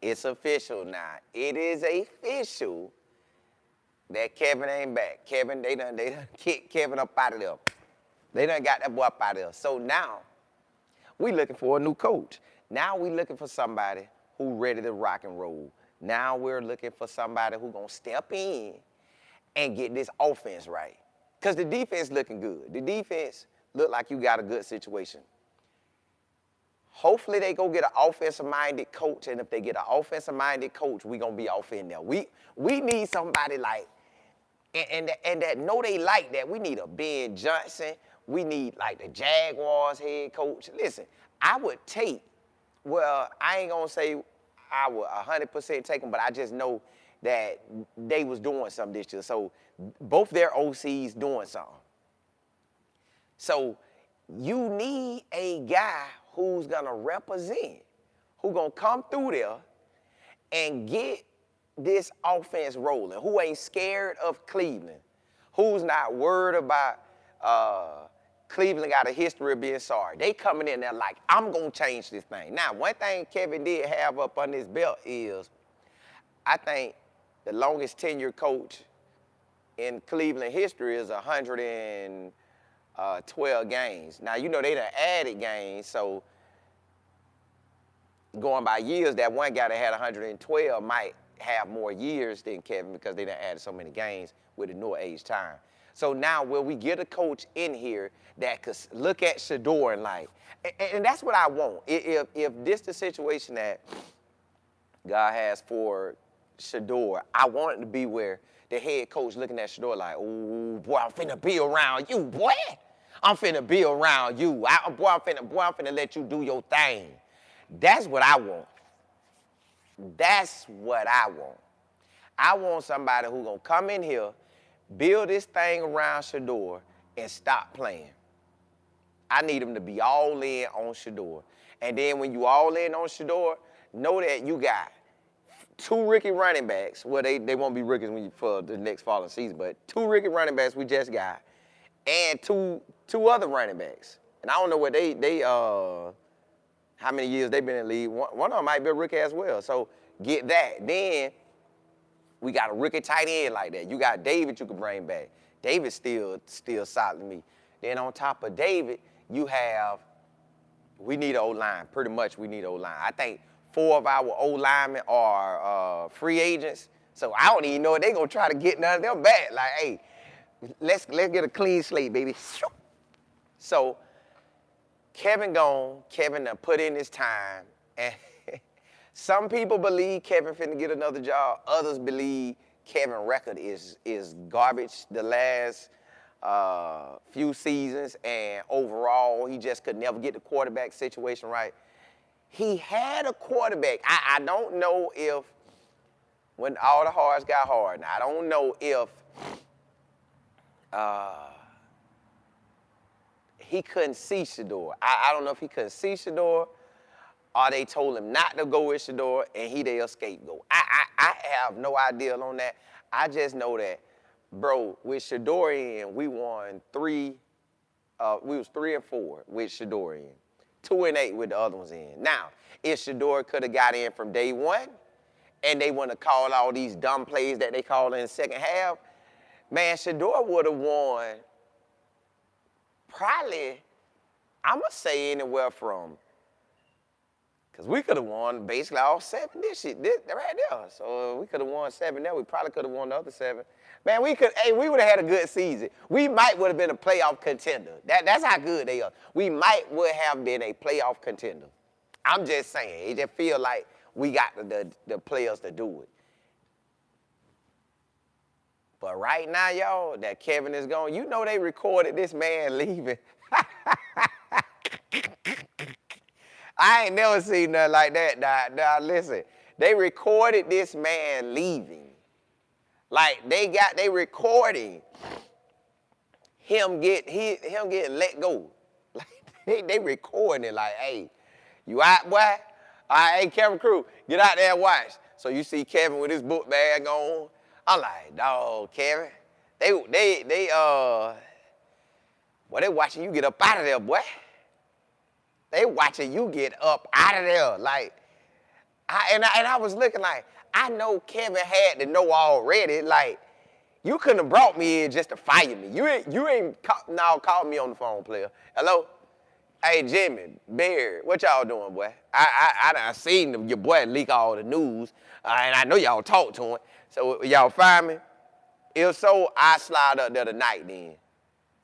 It's official now. It is official that Kevin ain't back. Kevin, they done kicked Kevin up out of there. They done got that boy up out of there. So now, we looking for a new coach. Now we looking for somebody who ready to rock and roll. Now we're looking for somebody who gonna step in and get this offense right. Because the defense looking good. The defense look like you got a good situation. Hopefully they go get an offensive-minded coach, and if they get an offensive-minded coach, we gonna be off in there. We need somebody like, and that know they like that. We need a Ben Johnson. We need like the Jaguars head coach. Listen, I would take, well, I ain't gonna say I would 100% take them, but I just know that they was doing something this year. So both their OCs doing something. So you need a guy who's gonna represent, who gonna come through there and get this offense rolling, who ain't scared of Cleveland, who's not worried about Cleveland got a history of being sorry. They coming in there like, I'm gonna change this thing. Now, one thing Kevin did have up on his belt is, I think the longest tenured coach in Cleveland history is 112 games. Now, you know, they done added games, so going by years, that one guy that had 112 might have more years than Kevin because they done added so many games with the newer age time. So now will we get a coach in here that could look at Shadour and like, and that's what I want. If this the situation that God has for Shadour, I want it to be where the head coach looking at Shadour like, oh, boy, I'm finna be around you, boy. I'm finna be around you. I'm finna let you do your thing. That's what I want. That's what I want. I want somebody who gonna come in here, build this thing around Shadour, and stop playing. I need him to be all in on Shadour. And then when you all in on Shadour, know that you got 2 rookie running backs. Well, they won't be rookies for the next following season, but 2 rookie running backs we just got, and two other running backs. And I don't know what how many years they've been in the league. One of them might be a rookie as well. So get that. Then we got a rookie tight end like that. You got David you can bring back. David's still solid to me. Then on top of David, we need an O-line. Pretty much we need an O-line. I think 4 of our O-linemen are free agents. So I don't even know if they're going to try to get none of them back. Like, hey, let's get a clean slate, baby. So Kevin gone. Kevin done put in his time. And some people believe Kevin finna get another job. Others believe Kevin's record is garbage the last few seasons, and overall, he just could never get the quarterback situation right. He had a quarterback. I don't know if, when all the hards got hard, now I don't know if he couldn't see Shadour. I don't know if he couldn't see Shadour, or they told him not to go with Shadour, and he their scapegoat. I have no idea on that. I just know that, bro, with Shadour in, we won 3. We was 3-4 with Shadour in, 2-8 with the other ones in. Now, if Shadour could have got in from day one, and they wouldn't have called all these dumb plays that they called in the second half, man, Shadour would have won probably, I'm going to say anywhere from, because we could have won basically all 7 this right there. So we could have won 7 there. We probably could have won the other 7. Man, we would have had a good season. We might would have been a playoff contender. That's how good they are. We would have been a playoff contender. I'm just saying. It just feel like we got the players to do it. But right now, y'all, that Kevin is gone, you know they recorded this man leaving. I ain't never seen nothing like that. Now, listen, they recorded this man leaving. Like, they recording him getting let go. Like, they recording it like, hey, you out, boy? All right, hey, Kevin Crew, get out there and watch. So you see Kevin with his book bag on. I'm like, dawg, Kevin, they watching you get up out of there, boy. They watching you get up out of there. Like, And I was looking like, I know Kevin had to know already. Like, you couldn't have brought me in just to fire me. You ain't call me on the phone, player. Hello? Hey, Jimmy, Barry, what y'all doing, boy? I done seen your boy leak all the news, and I know y'all talked to him. So y'all find me? If so, I slide up there tonight then.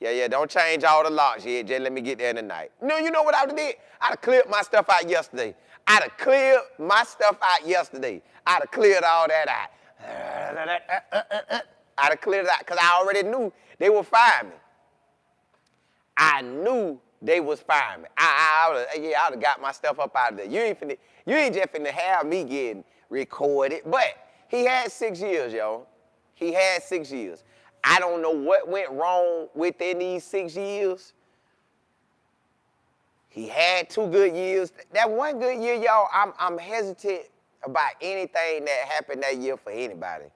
Yeah, don't change all the locks yet. Just let me get there tonight. No, you know what I would have did? I'd have cleared my stuff out yesterday. I'd have cleared all that out. I'd have cleared it out because I already knew they would fire me. I knew they was firing me. I would have got my stuff up out of there. You ain't just finna have me getting recorded. But he had 6 years, yo. He had 6 years. I don't know what went wrong within these 6 years. He had 2 good years. That 1 good year, y'all, I'm hesitant about anything that happened that year for anybody.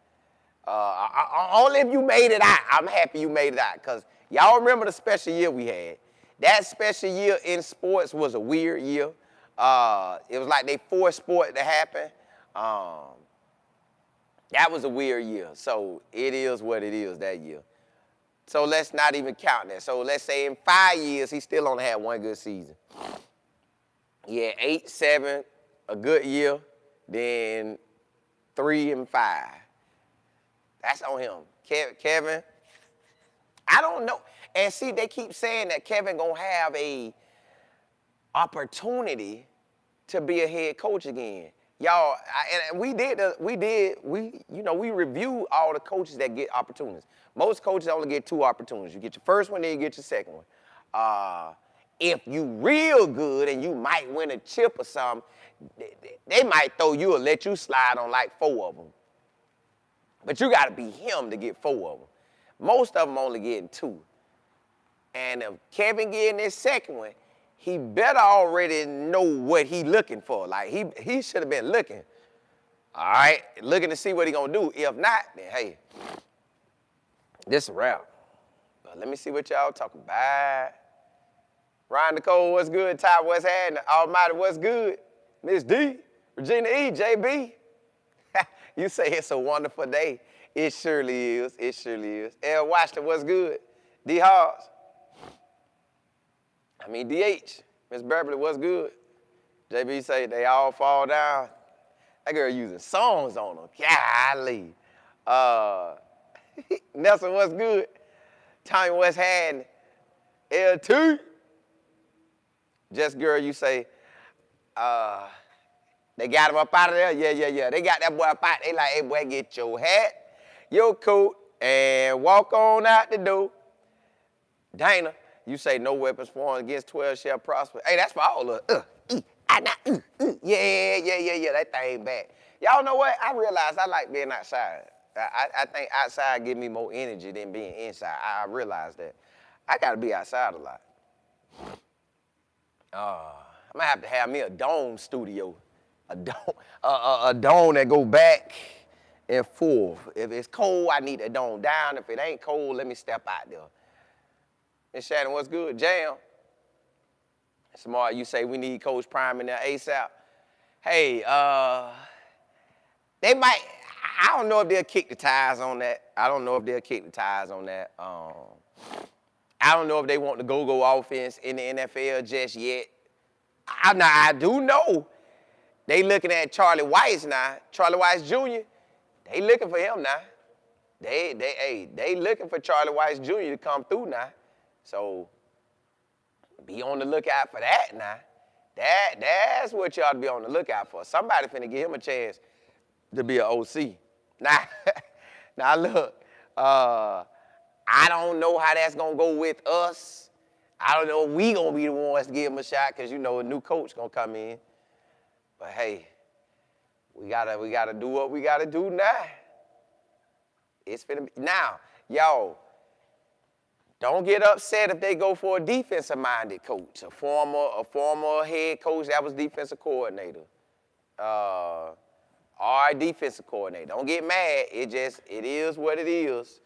Only if you made it out, I'm happy you made it out. Because y'all remember the special year we had. That special year in sports was a weird year. It was like they forced sport to happen. That was a weird year. So it is what it is that year. So let's not even count that. So let's say in 5 years, he still only had 1 good season. Yeah, 8, 7, a good year, then 3 and 5. That's on him. Kevin, I don't know. And see, they keep saying that Kevin gonna have a opportunity to be a head coach again. Y'all, we reviewed all the coaches that get opportunities. Most coaches only get 2 opportunities. You get your first one, then you get your second one. If you real good and you might win a chip or something, they might throw you or let you slide on like 4 of them. But you gotta be him to get 4 of them. Most of them only getting 2. And if Kevin getting this second one, he better already know what he looking for. Like, he should have been looking. All right, looking to see what he gonna do. If not, then hey, this a wrap. But let me see what y'all talking about. Ryan Nicole, what's good? Ty, what's happening? Almighty, what's good? Miss D, Regina E, JB. You say it's a wonderful day. It surely is. It surely is. L. Washington, what's good? D. Hawes. DH. Miss Beverly, what's good? JB say they all fall down. That girl using songs on them. Golly. Nelson, what's good? Tommy, what's happening? L2. Just girl, you say, they got him up out of there? Yeah. They got that boy up out. They like, hey, boy, get your hat, your coat, and walk on out the door. Dana, you say no weapons formed against 12 shall prosper. Hey, that's for all of us. Yeah, that thing back. Y'all know what? I realized I like being outside. I think outside give me more energy than being inside. I realized that. I got to be outside a lot. I'm going to have me a dome studio. A dome that go back and forth. If it's cold, I need a dome down. If it ain't cold, let me step out there. Miss Shannon, what's good? Jam. Smart, you say we need Coach Prime in there ASAP. Hey, they might, I don't know if they'll kick the tires on that. I don't know if they want the go-go offense in the NFL just yet. I do know they looking at Charlie Weiss now. Charlie Weiss Jr., they looking for him now. They looking for Charlie Weiss Jr. to come through now. So be on the lookout for that now. That's what you ought to be on the lookout for. Somebody finna give him a chance to be an OC. Now look, I don't know how that's gonna go with us. I don't know if we gonna be the ones to give him a shot because a new coach gonna come in. But hey, we gotta do what we gotta do now. It's finna be now, y'all. Don't get upset if they go for a defensive-minded coach, a former head coach that was defensive coordinator, or a defensive coordinator. Don't get mad. It is what it is.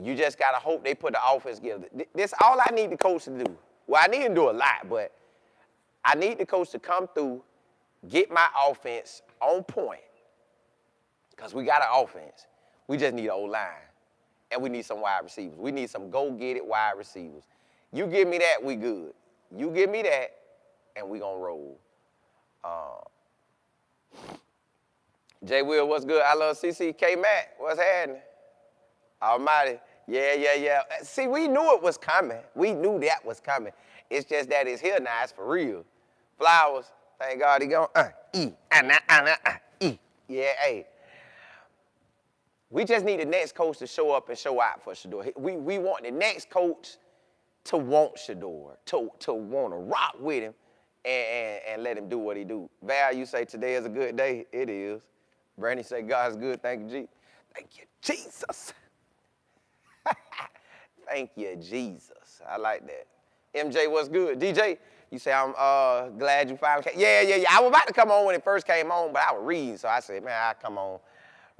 You just gotta hope they put the offense together. This all I need the coach to do. Well, I need him to do a lot, but I need the coach to come through get my offense on point, because we got an offense. We just need an O-line, and we need some wide receivers. We need some go-get-it wide receivers. You give me that, we good. You give me that, and we gonna roll. J. Will, what's good? I love CC. K. Matt, what's happening? Almighty, yeah. See, we knew it was coming. We knew that was coming. It's just that it's here now. It's for real. Flowers, thank God he gone. Yeah, hey. We just need the next coach to show up and show out for Shadour. We want the next coach to want Shadour, to want to rock with him and let him do what he do. Val, you say today is a good day. It is. Brandy say God's good. Thank you, Jesus. Thank you, Jesus. Thank you, Jesus. I like that. MJ, what's good? DJ, you say I'm glad you finally came. Yeah. I was about to come on when it first came on, but I was reading, so I said, man, I'll come on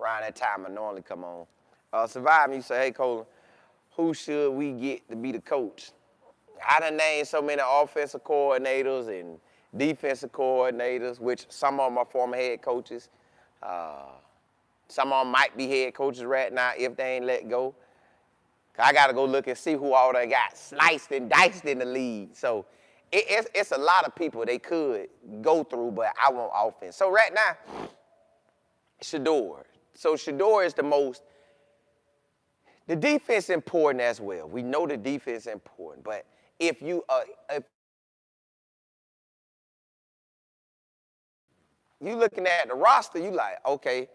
around that time I normally come on. Survive me, you say, hey, Colin, who should we get to be the coach? I done named so many offensive coordinators and defensive coordinators, which some of them are former head coaches. Some of them might be head coaches right now if they ain't let go. I got to go look and see who all they got sliced and diced in the league. So it's a lot of people they could go through, but I want offense. So right now, Shadour. So Shadour is the defense is important as well. We know the defense is important, but if you looking at the roster, you like, okay,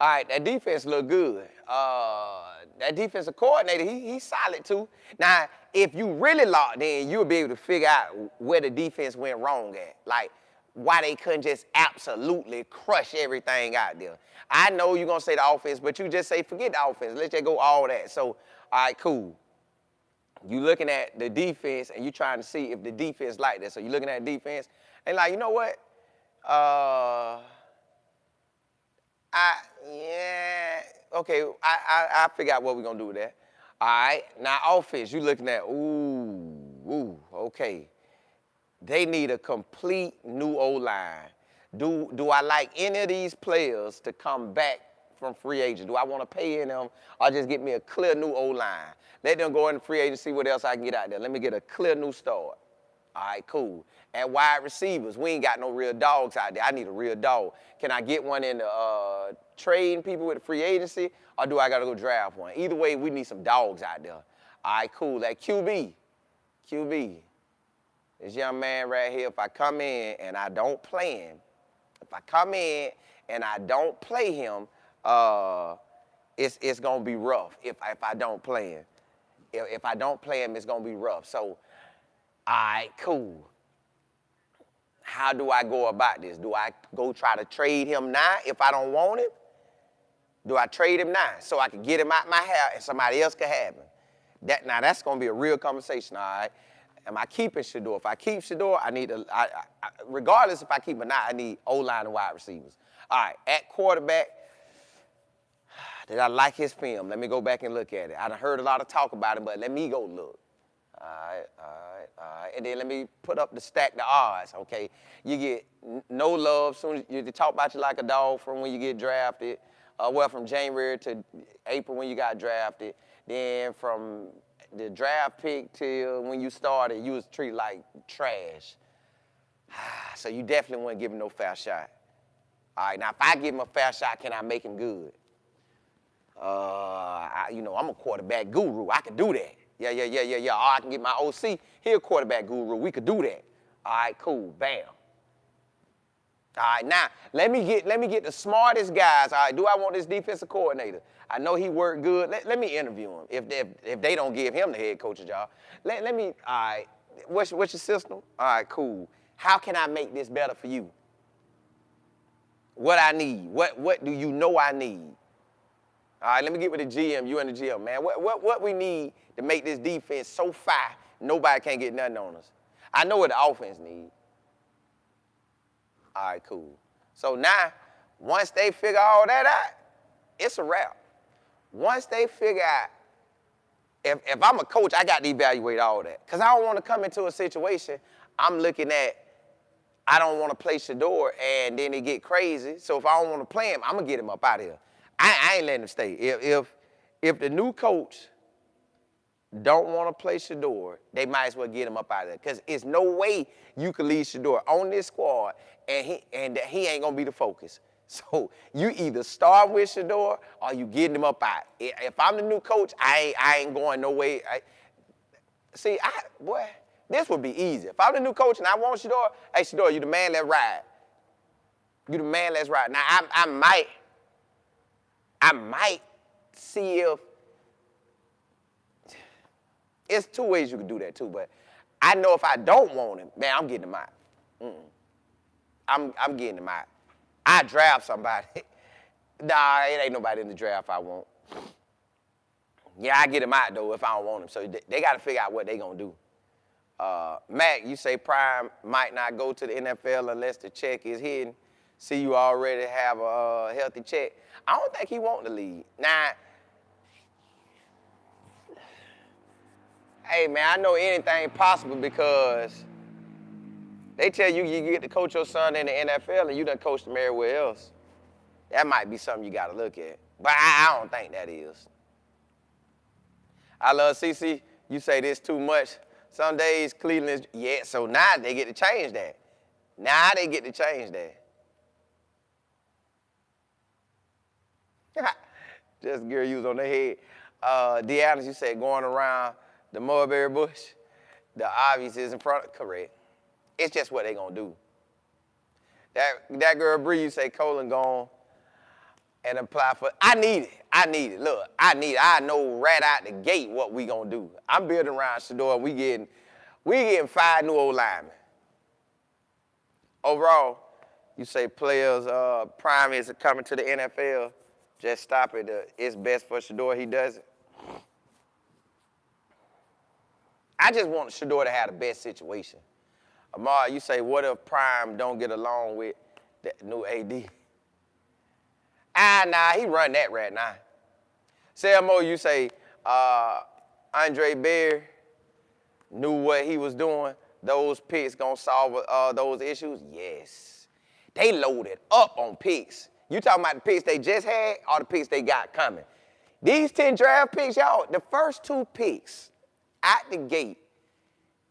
all right, that defense look good. That defensive coordinator, he's solid too. Now, if you really locked in, you'll be able to figure out where the defense went wrong at. Like, why they couldn't just absolutely crush everything out there. I know you're going to say the offense, but you just say, forget the offense. Let's just go all that. So, all right, cool. You looking at the defense, and you trying to see if the defense like that. So you're looking at defense, and like, you know what? Okay, I figure out what we're going to do with that. All right, now offense, you looking at, okay. They need a complete new O-line. Do I like any of these players to come back from free agent? Do I want to pay in them or just get me a clear new O-line? Let them go in the free agent, see what else I can get out there. Let me get a clear new start. All right, cool. And wide receivers, we ain't got no real dogs out there. I need a real dog. Can I get one in the trading people with the free agency, or do I got to go draft one? Either way, we need some dogs out there. All right, cool. That QB. This young man right here, if I come in and I don't play him, it's going to be rough if I don't play him. If I don't play him, it's going to be rough. So, all right, cool. How do I go about this? Do I go try to trade him now if I don't want him? Do I trade him now so I can get him out my hair and somebody else can have him? Now, that's going to be a real conversation, all right? Am I keeping Shadour? If I keep Shadour, I need to, regardless if I keep him or not, I need O-line and wide receivers. All right, at quarterback, did I like his film? Let me go back and look at it. I done heard a lot of talk about him, but let me go look. All right. And then let me put up the stack, the odds, okay? You get no love soon as you talk about you like a dog from when you get drafted. From January to April when you got drafted. Then from the draft pick till when you started, you was treated like trash. So you definitely wouldn't give him no fair shot. All right, now if I give him a fair shot, can I make him good? I'm a quarterback guru. I can do that. Yeah. I can get my OC. He a quarterback guru. We could do that. All right, cool. Bam. All right, now let me get the smartest guys. All right, do I want this defensive coordinator? I know he worked good. Let me interview him. If they don't give him the head coach's job, let me. All right, what's your system? All right, cool. How can I make this better for you? What I need? What do you know I need? All right, let me get with the GM. You and the GM, man. What we need to make this defense so fire, nobody can't get nothing on us. I know what the offense needs. All right, cool. So now, once they figure all that out, it's a wrap. Once they figure out, if I'm a coach, I got to evaluate all that. Because I don't want to come into a situation, I'm looking at I don't want to play Shadour, and then it get crazy. So if I don't want to play him, I'm gonna get him up out of here. I ain't letting him stay. If the new coach don't want to play Shadour, they might as well get him up out of there. Because it's no way you can leave Shadour on this squad and he ain't going to be the focus. So you either start with Shadour or you getting him up out. If I'm the new coach, I ain't going no way. Boy, this would be easy. If I'm the new coach and I want Shadour, hey, Shadour, you the man, let's ride. You the man, let's ride. Now, I might see if, it's two ways you can do that too, but I know if I don't want him, man, I'm getting him out. I'm getting him out. I draft somebody. Nah, it ain't nobody in the draft I want. Yeah, I get him out though if I don't want him. So they got to figure out what they gonna do. Mac, you say Prime might not go to the NFL unless the check is hidden. See, you already have a healthy check. I don't think he want the league. Now, hey, man, I know anything possible because they tell you get to coach your son in the NFL and you done coached him everywhere else. That might be something you got to look at. But I don't think that is. I love CC. You say this too much. Some days Cleveland is, yeah, so now they get to change that. Now they get to change that. Just girl, you was on the head. Deanna, you said going around the mulberry bush, the obvious is in front of, correct. It's just what they gonna do. That girl Bree, you say Colin gone and apply for, I need it. Look, I know right out the gate what we gonna do. I'm building around Shadour, we getting 5 new old linemen. Overall, you say players, Prime is coming to the NFL, just stop it. It's best for Shadour, he does it. I just want Shadour to have the best situation. Amar, you say, what if Prime don't get along with the new AD? Nah, he run that right now. Selmo, you say, Andre Bear knew what he was doing. Those picks gonna solve those issues? Yes. They loaded up on picks. You talking about the picks they just had or the picks they got coming? These 10 draft picks, y'all, the first 2 picks out the gate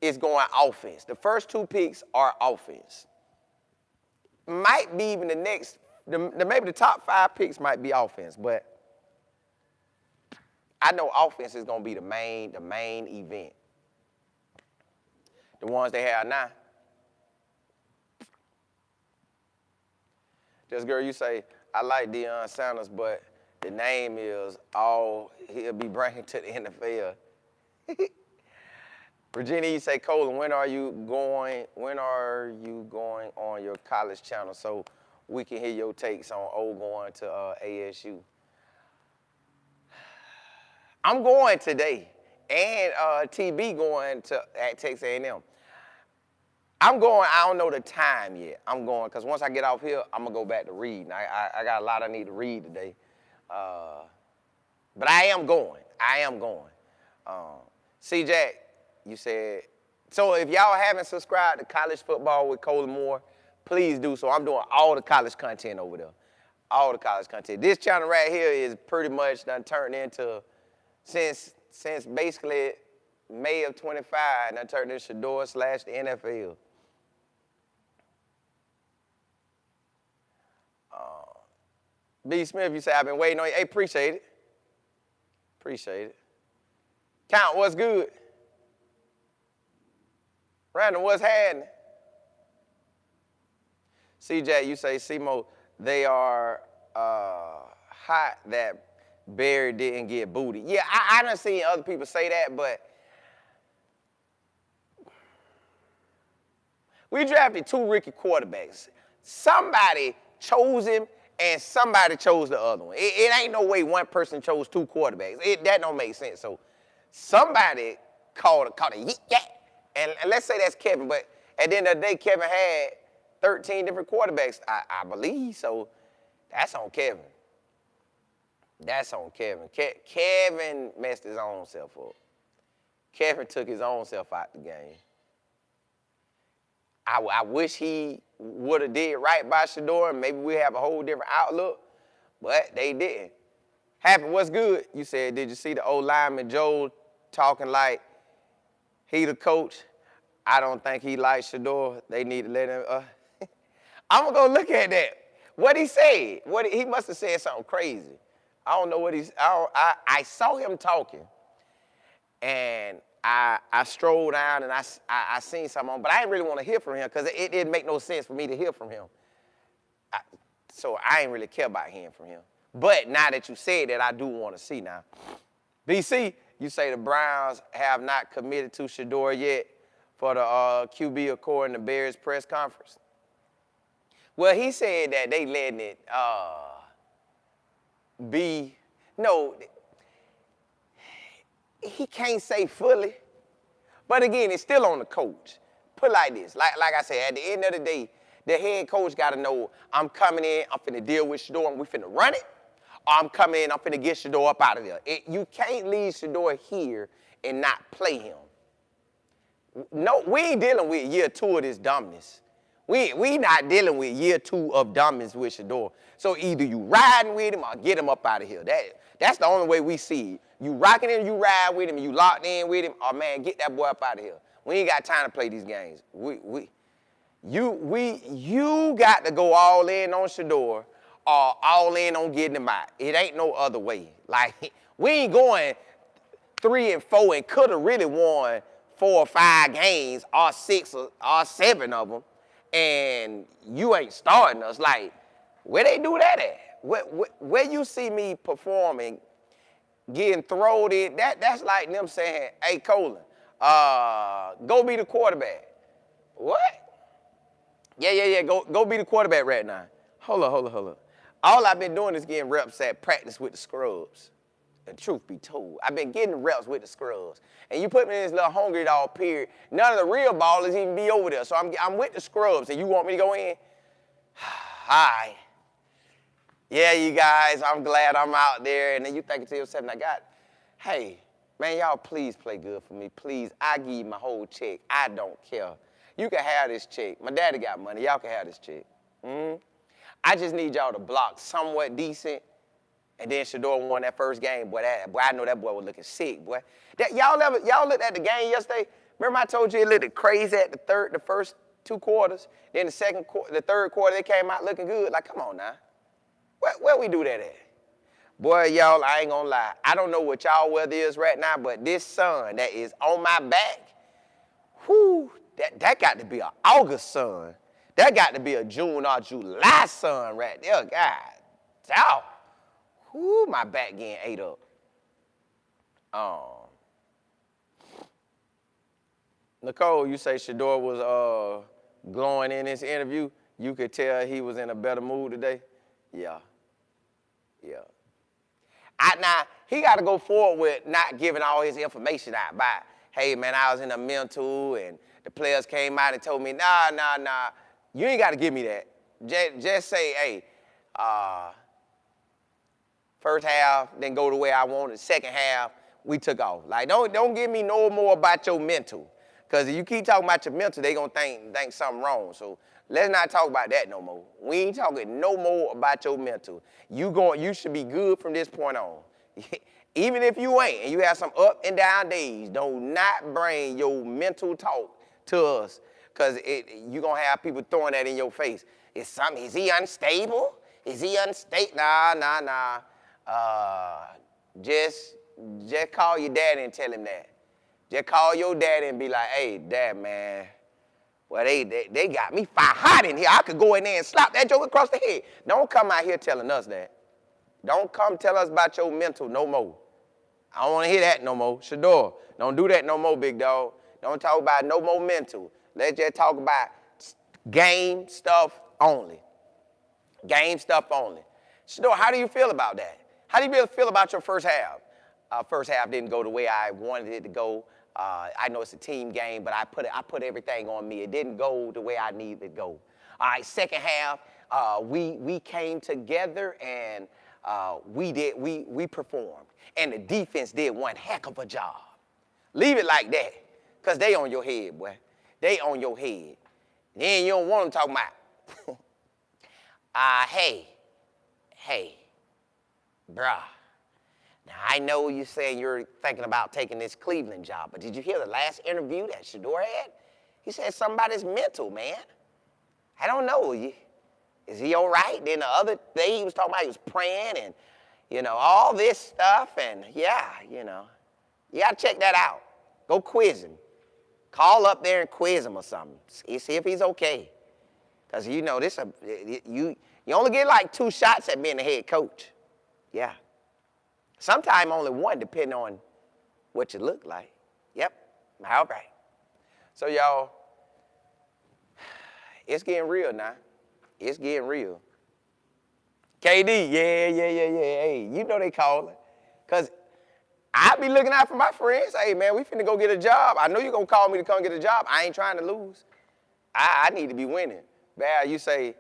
is going offense. The first 2 picks are offense. Might be even the next, maybe the top 5 picks might be offense, but I know offense is gonna be the main event. The ones they have now. Just girl, you say, I like Deion Sanders, but the name is all he'll be bringing to the NFL. Virginia, you say, Colin, when are you going on your college channel so we can hear your takes on O going to ASU? I'm going today, and TB going at Texas A&M. I'm going, I don't know the time yet. I'm going, because once I get off here, I'm going to go back to reading. I got a lot I need to read today. But I am going. C-Jack, you said, so if y'all haven't subscribed to College Football with Colin Moore, please do so. I'm doing all the college content over there. All the college content. This channel right here is pretty much done turned into, since basically May of 25, done turned into Shadour / the NFL. B. Smith, you say, I've been waiting on you. Hey, appreciate it. Appreciate it. Count, what's good? Random, what's happening? CJ, you say, Simo, they are hot that Barry didn't get booted. Yeah, I done seen other people say that, but we drafted 2 rookie quarterbacks. Somebody chose him, and somebody chose the other one. It ain't no way one person chose 2 quarterbacks. That don't make sense. So somebody caught a yeet, and let's say that's Kevin, but at the end of the day, Kevin had 13 different quarterbacks, I believe. So that's on Kevin. That's on Kevin. Kevin messed his own self up. Kevin took his own self out the game. I wish he would have did right by Shadour, and maybe we have a whole different outlook, but they didn't. Happy, what's good? You said, did you see the old lineman Joel talking like he the coach? I don't think he likes Shadour. They need to let him. I'm gonna go look at that. What he said? He must have said something crazy. I don't know what he's. I saw him talking, and I strolled down and I seen something on, but I didn't really want to hear from him because it didn't make no sense for me to hear from him. So I didn't really care about hearing from him. But now that you said that, I do want to see now. BC, you say the Browns have not committed to Shadour yet for the QB according to Bears press conference. Well, he said that they letting it be. No, he can't say fully. But again, it's still on the coach. Put it like this. Like I said, at the end of the day, the head coach got to know, I'm coming in, I'm finna deal with Shadour, and we finna run it. Or I'm coming in, I'm finna get Shadour up out of there. You can't leave Shadour here and not play him. No, we ain't dealing with year 2 of this dumbness. We not dealing with year 2 of dumbness with Shadour. So either you riding with him or get him up out of here. That's the only way we see it. You rocking him, you ride with him, you locked in with him, or man, get that boy up out of here. We ain't got time to play these games. You got to go all in on Shadour or all in on getting him out. It ain't no other way. Like, we ain't going 3 and 4 and could have really won 4 or 5 games or 6 or 7 of them, and you ain't starting us. Like, where they do that at? Where you see me performing, getting thrown in, that's like them saying, hey, Colin, go be the quarterback. What? Yeah, go be the quarterback right now. Hold up. All I've been doing is getting reps at practice with the scrubs. And truth be told, I've been getting reps with the scrubs. And you put me in this little hungry dog period, none of the real ballers even be over there. So I'm with the scrubs, and you want me to go in? Hi. Yeah, you guys, I'm glad I'm out there. And then you thinking to yourself, hey, man, y'all please play good for me. Please, I give you my whole check. I don't care. You can have this check. My daddy got money. Y'all can have this check. I just need y'all to block somewhat decent. And then Shadour won that first game. Boy, I know that boy was looking sick, boy. Y'all looked at the game yesterday? Remember I told you it looked crazy at the first 2 quarters? Then the third quarter, they came out looking good. Like, come on now. Where we do that at? Boy, y'all, I ain't gonna lie. I don't know what y'all weather is right now, but this sun that is on my back, whoo, that got to be an August sun. That got to be a June or July sun right there, God. Dog. Whoo, my back getting ate up. Nicole, you say Shadour was glowing in this interview. You could tell he was in a better mood today. Yeah. Now, he got to go forward with not giving all his information out by, hey, man, I was in a mental, and the players came out and told me, nah. You ain't got to give me that. Just say, hey, first half didn't go the way I wanted. Second half, we took off. Like, don't give me no more about your mental. Because if you keep talking about your mental, they going to think something wrong. So let's not talk about that no more. We ain't talking no more about your mental. You should be good from this point on. Even if you ain't, and you have some up and down days, do not bring your mental talk to us. Because you're going to have people throwing that in your face. Is he unstable? Is he unstable? Nah. Just call your daddy and tell him that. Just call your daddy and be like, hey, Dad, man, well, they got me fire hot in here. I could go in there and slap that joke across the head. Don't come out here telling us that. Don't come tell us about your mental no more. I don't want to hear that no more. Shadour, don't do that no more, big dog. Don't talk about no more mental. Let's just talk about game stuff only. Game stuff only. Shadour, how do you feel about that? How do you feel about your first half? First half didn't go the way I wanted it to go. I know it's a team game, but I put everything on me. It didn't go the way I needed it to go. All right, second half, we came together and we performed. And the defense did one heck of a job. Leave it like that, because they on your head, boy. They on your head. Then you don't want them talking about, hey, bruh. Now, I know you're saying you're thinking about taking this Cleveland job, but did you hear the last interview that Shadour had? He said somebody's mental, man. I don't know. Is he all right? Then the other day he was talking about he was praying and, all this stuff. And, yeah, you got to check that out. Go quiz him. Call up there and quiz him or something. See if he's okay. Because, you only get like 2 shots at being the head coach. Yeah. Sometimes only 1, depending on what you look like. Yep. All right. So, y'all, it's getting real now. It's getting real. KD, yeah. Hey, they call it. Because I be looking out for my friends. Hey, man, we finna go get a job. I know you're going to call me to come get a job. I ain't trying to lose. I need to be winning. Val, you say,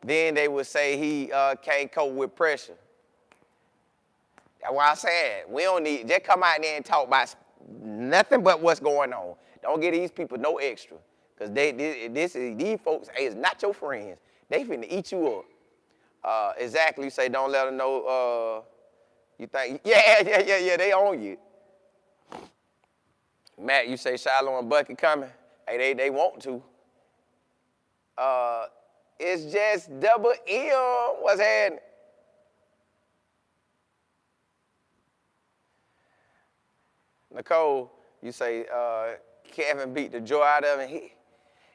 then they would say he can't cope with pressure. That's why I said, we don't need, just come out there and talk about nothing but what's going on. Don't give these people no extra. Because these folks is not your friends. They finna eat you up. Exactly, you say don't let them know, you think, yeah, they own you. Matt, you say Shiloh and Bucky coming. Hey, they want to. It's just double M. What's happening? Nicole, you say Kevin beat the joy out of him.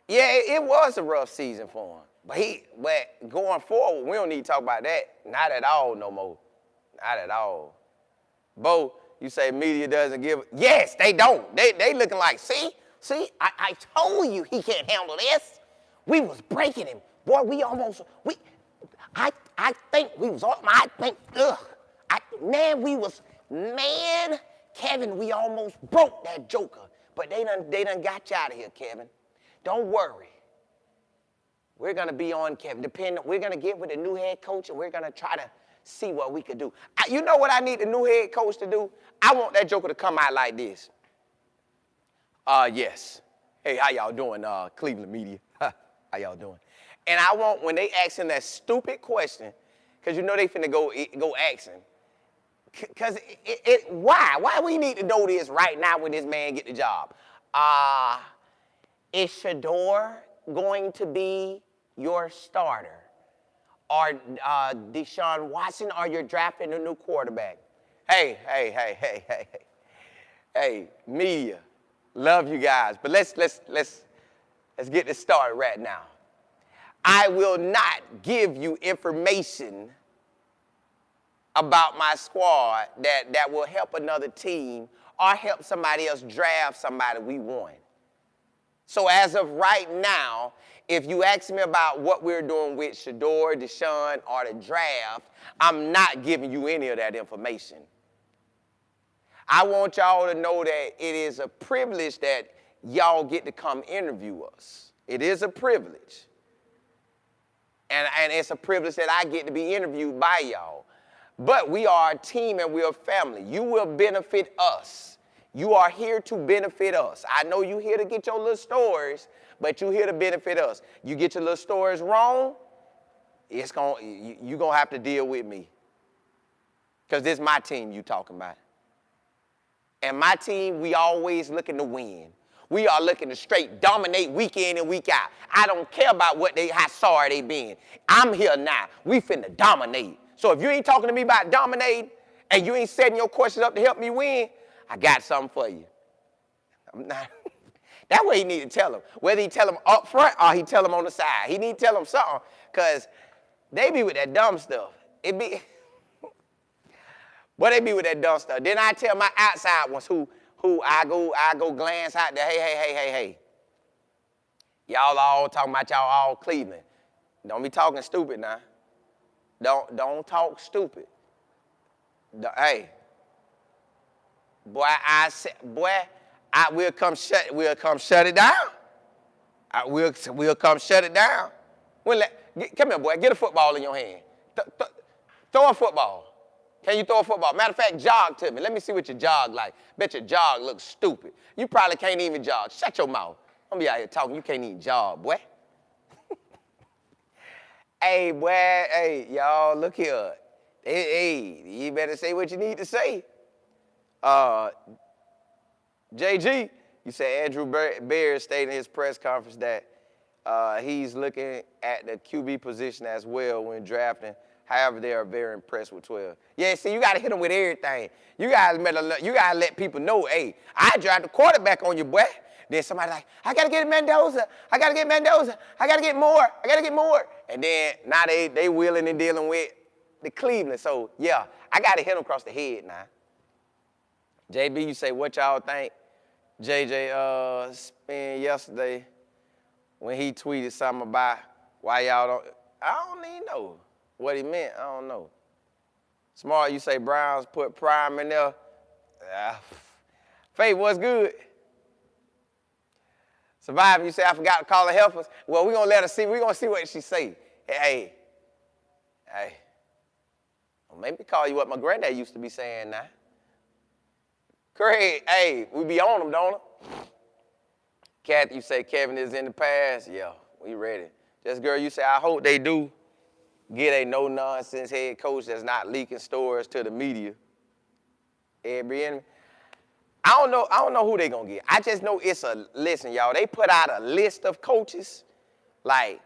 Yeah, it was a rough season for him. But going forward, we don't need to talk about that. Not at all no more. Not at all. Bo, you say media doesn't give. Yes, they don't. They looking like, see, I told you he can't handle this. We was breaking him. Boy, I think we was, Kevin, we almost broke that joker. But they done got you out of here, Kevin. Don't worry. We're going to be on Kevin. We're going to get with the new head coach, and we're going to try to see what we could do. You know what I need the new head coach to do? I want that joker to come out like this. Yes. Hey, how y'all doing, Cleveland media? How y'all doing? And I want, when they ask him that stupid question, because they finna go ask him, because why? Why we need to know this right now when this man get the job? Is Shadour going to be your starter? Or Deshaun Watson, or you're drafting a new quarterback? Hey, media, love you guys, but let's get this started right now. I will not give you information about my squad that will help another team or help somebody else draft somebody we want. So as of right now, if you ask me about what we're doing with Shadour, Deshaun, or the draft, I'm not giving you any of that information. I want y'all to know that it is a privilege that y'all get to come interview us. It is a privilege. And it's a privilege that I get to be interviewed by y'all. But we are a team and we're a family. You will benefit us. You are here to benefit us. I know you're here to get your little stories, but you're here to benefit us. You get your little stories wrong, you're going to have to deal with me. Because this is my team you talking about. And my team, we always looking to win. We are looking to straight dominate week in and week out. I don't care about how sorry they been. I'm here now. We finna dominate. So if you ain't talking to me about dominating and you ain't setting your questions up to help me win, I got something for you. I'm not. That way he need to tell them. Whether he tell them up front or he tell them on the side. He need to tell them something because they be with that dumb stuff. They be with that dumb stuff. Then I tell my outside ones who I go glance out there, hey. Y'all all talking about y'all all Cleveland. Don't be talking stupid now. Don't talk stupid. Hey. We'll come shut it down. We'll come shut it down. Come here, boy. Get a football in your hand. Throw a football. Can you throw a football? Matter of fact, jog to me. Let me see what your jog like. Bet your jog looks stupid. You probably can't even jog. Shut your mouth. Don't be out here talking. You can't even jog, boy. Hey, boy, hey, y'all, look here. Hey, you better say what you need to say. JG, you said Andrew Bear stated in his press conference that he's looking at the QB position as well when drafting. However, they are very impressed with 12. Yeah, see, you got to hit them with everything. You got to let people know, hey, I drafted a quarterback on you, boy. Then somebody like, I got to get Mendoza. I got to get Mendoza. I got to get more. I got to get more. And then now they wheeling and dealing with the Cleveland. So, yeah, I got to hit them across the head now. JB, you say, what y'all think? JJ spent yesterday when he tweeted something about why y'all don't, I don't even know what he meant. I don't know. Smart, you say Browns put Prime in there. Faith, what's good? Survivor, you say I forgot to call her helpers. Well, we're going to let her see. We're going to see what she say. Hey. Well, maybe call you what my granddad used to be saying now. Craig, hey, we be on them, don't we? Kathy, you say Kevin is in the past. Yeah, we ready. Just girl, you say I hope they do get a no-nonsense head coach that's not leaking stories to the media. Airbnb. I don't know who they gonna get. I just know listen, y'all, they put out a list of coaches, like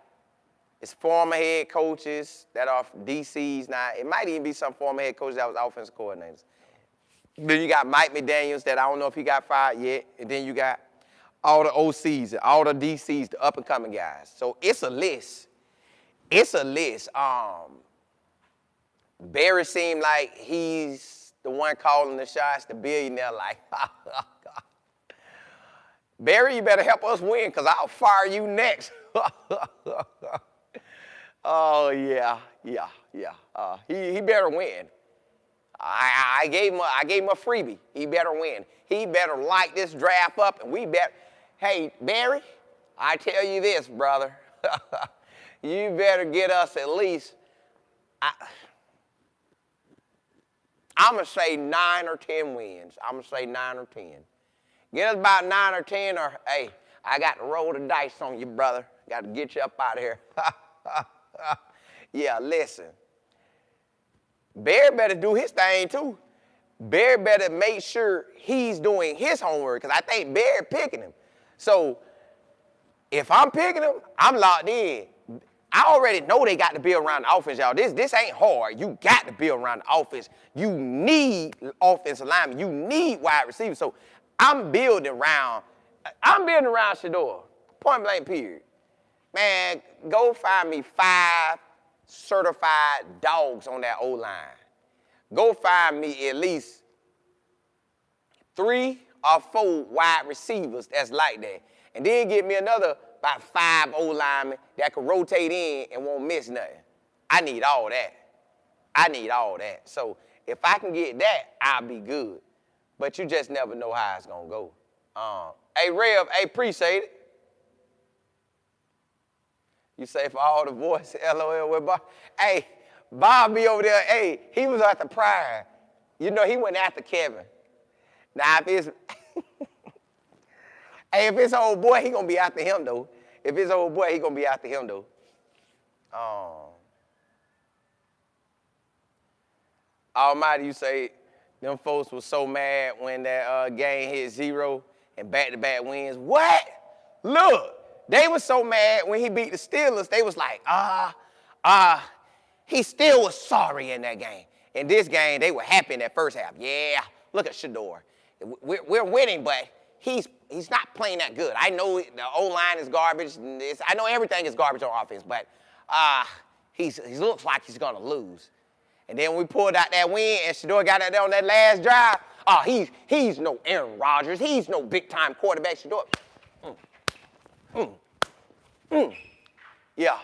it's former head coaches that are DCs now. It might even be some former head coaches that was offensive coordinators. Then you got Mike McDaniels that I don't know if he got fired yet. And then you got all the OCs, all the DCs, the up-and-coming guys. So it's a list. It's a list. Barry seemed like he's the one calling the shots, the billionaire, like, Barry, you better help us win because I'll fire you next. Oh, yeah. He better win. I gave him a freebie. He better win. He better light this draft up, and we better. Hey, Barry, I tell you this, brother. You better get us at least. I'm gonna say 9 or 10 wins. I'm gonna say 9 or 10. Get us about 9 or 10, or hey, I got to roll the dice on you, brother. Got to get you up out of here. Yeah, listen. Bear better do his thing, too. Bear better make sure he's doing his homework, because I think Bear picking him. So if I'm picking him, I'm locked in. I already know they got to build around the offense, y'all. This ain't hard. You got to build around the offense. You need offensive linemen. You need wide receivers. So I'm building around Shadour. Point blank, period. Man, go find me 5 certified dogs on that O-line. Go find me at least 3 or 4 wide receivers that's like that. And then get me another about 5 O-linemen that can rotate in and won't miss nothing. I need all that. So if I can get that, I'll be good. But you just never know how it's going to go. Hey, Rev, appreciate it. You say for all the voice, LOL with Bob. Hey, Bob be over there. Hey, he was after Pryor. You know, he went after Kevin. Now, if it's old boy, he gonna be after him though. If it's old boy, he gonna be after him though. Almighty, you say them folks was so mad when that game hit 0 and back-to-back wins. What? Look. They were so mad when he beat the Steelers, they was like, he still was sorry in that game. In this game, they were happy in that first half. Yeah, look at Shadour. We're winning, but he's not playing that good. I know the O-line is garbage. I know everything is garbage on offense, but he looks like he's going to lose. And then we pulled out that win, and Shadour got out there on that last drive. He's no Aaron Rodgers. He's no big-time quarterback. Shadour. Yeah.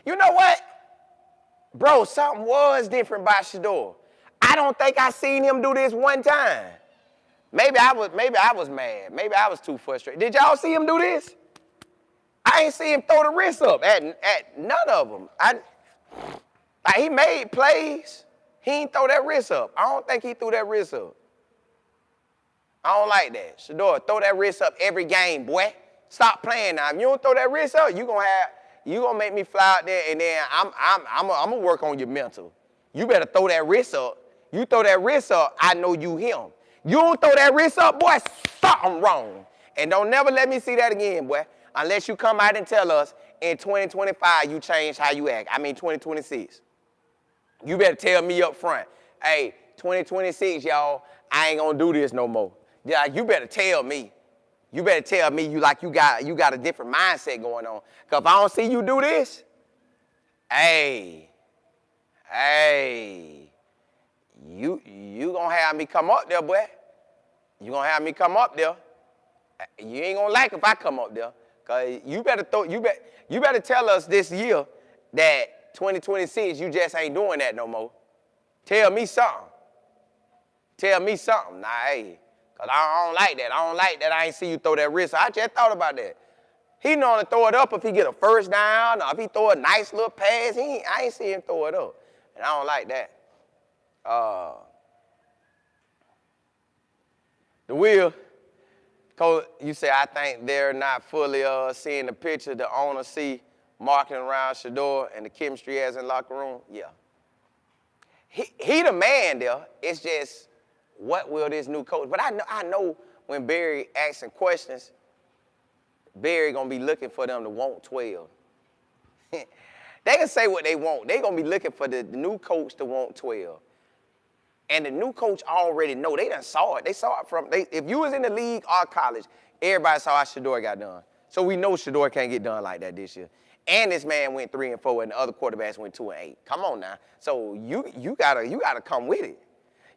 You know what? Bro, something was different by Shadour. I don't think I seen him do this one time. Maybe I was mad. Maybe I was too frustrated. Did y'all see him do this? I ain't see him throw the wrist up at none of them. He made plays. He ain't throw that wrist up. I don't think he threw that wrist up. I don't like that. Shadour, throw that wrist up every game, boy. Stop playing now. If you don't throw that wrist up, you're going You gonna make me fly out there, and then I'm gonna work on your mental. You better throw that wrist up. You throw that wrist up, I know you him. You don't throw that wrist up, boy, something wrong. And don't never let me see that again, boy, unless you come out and tell us in 2025 you changed how you act. I mean 2026. You better tell me up front, hey, 2026, y'all, I ain't gonna do this no more. Yeah, you better tell me. You better tell me you got a different mindset going on. Cause if I don't see you do this, hey, you gonna have me come up there, boy. You gonna have me come up there. You ain't gonna like if I come up there. Cause you better tell us this year that 2026 you just ain't doing that no more. Tell me something. Tell me something. Nah, hey. Cause I don't like that. I don't like that I ain't see you throw that wrist. I just thought about that. He know to throw it up if he get a first down, or if he throw a nice little pass. I ain't see him throw it up. And I don't like that. The wheel, Coach, you say, I think they're not fully seeing the picture the owner see marketing around Shadour and the chemistry he has in the locker room. Yeah. He the man there. It's just, what will this new coach? But I know when Barry asking questions, Barry gonna be looking for them to want 12. They can say what they want. They gonna be looking for the new coach to want 12. And the new coach already know. They done saw it. They saw it from, if you was in the league or college, everybody saw how Shadour got done. So we know Shadour can't get done like that this year. And this man went 3-4, and the other quarterbacks went 2-8. Come on now. So you gotta come with it.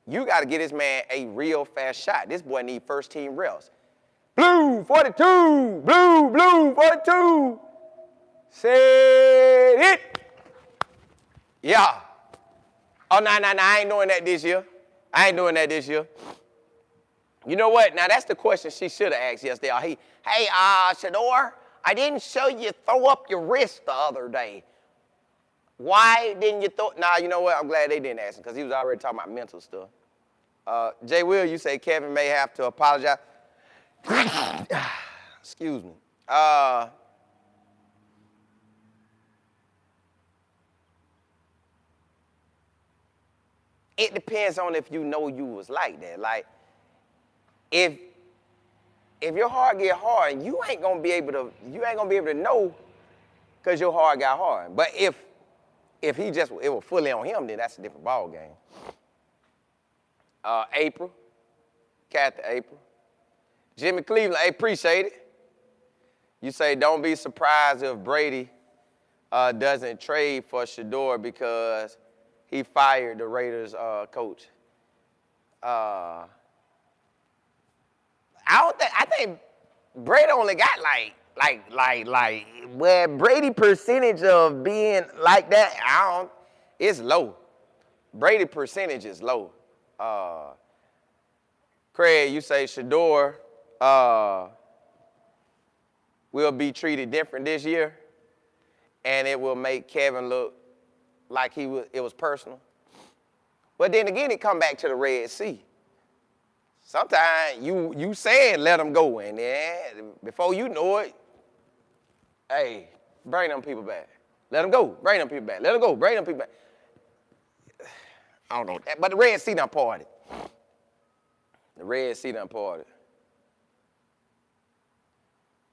You gotta get this man a real fast shot. This boy need first team reps. Blue 42, blue 42. Set it. Yeah. Oh, no, I ain't doing that this year. I ain't doing that this year. You know what? Now, that's the question she should have asked yesterday. Hey, Shadour, I didn't show you throw up your wrist the other day. Why didn't you throw? Nah, you know what? I'm glad they didn't ask him because he was already talking about mental stuff. Jay Will, you say Kevin may have to apologize. Excuse me. It depends on if you know you was like that. Like, if your heart get hard, you ain't gonna be able to know because your heart got hard. But if it was fully on him, then that's a different ball game. April, Kathy April. Jimmy Cleveland, I appreciate it. You say don't be surprised if Brady doesn't trade for Shadour because he fired the Raiders coach. I think Brady only got where Brady percentage of being like that, it's low. Brady percentage is low. Craig, you say Shadour will be treated different this year, and it will make Kevin look like it was personal. But then again, it come back to the Red Sea. Sometimes you saying let them go, and then before you know it, hey, bring them people back. Let them go. Bring them people back. Let them go. Bring them people back. I don't know. But the Red Sea done parted. The Red Sea done parted.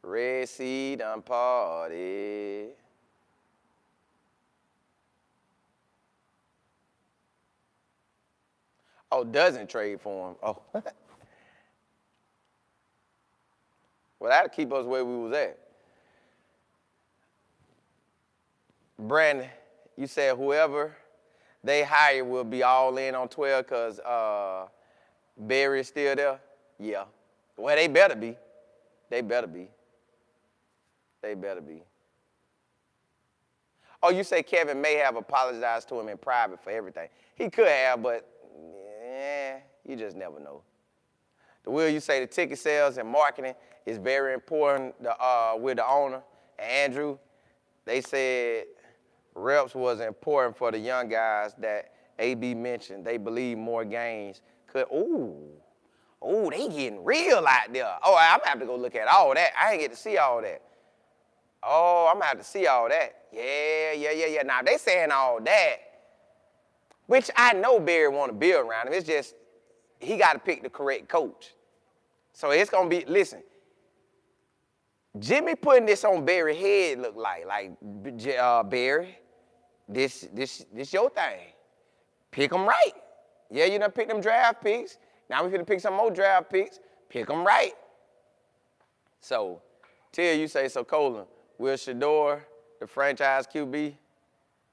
Red Sea done parted. Oh, doesn't trade for him. Oh. Well, that'll keep us where we was at. Brandon, you said whoever they hire will be all in on 12 because Barry's still there? Yeah. Well, they better be. They better be. They better be. Oh, you say Kevin may have apologized to him in private for everything. He could have, but you just never know. The Will, you say the ticket sales and marketing is very important with the owner. And Andrew, they said reps was important for the young guys that AB mentioned. They believe more games could, they getting real out there. Oh, I'm going to have to go look at all that. I ain't get to see all that. Oh, I'm going to have to see all that. Yeah. Now, they saying all that, which I know Barry want to build around him. It's just he got to pick the correct coach. So it's going to be, listen, Jimmy putting this on Barry's head look like Barry, this your thing. Pick them right. Yeah, you done pick them draft picks. Now we finna pick some more draft picks. Pick them right. So, Till, you say, so Colin, will Shadour, the franchise QB,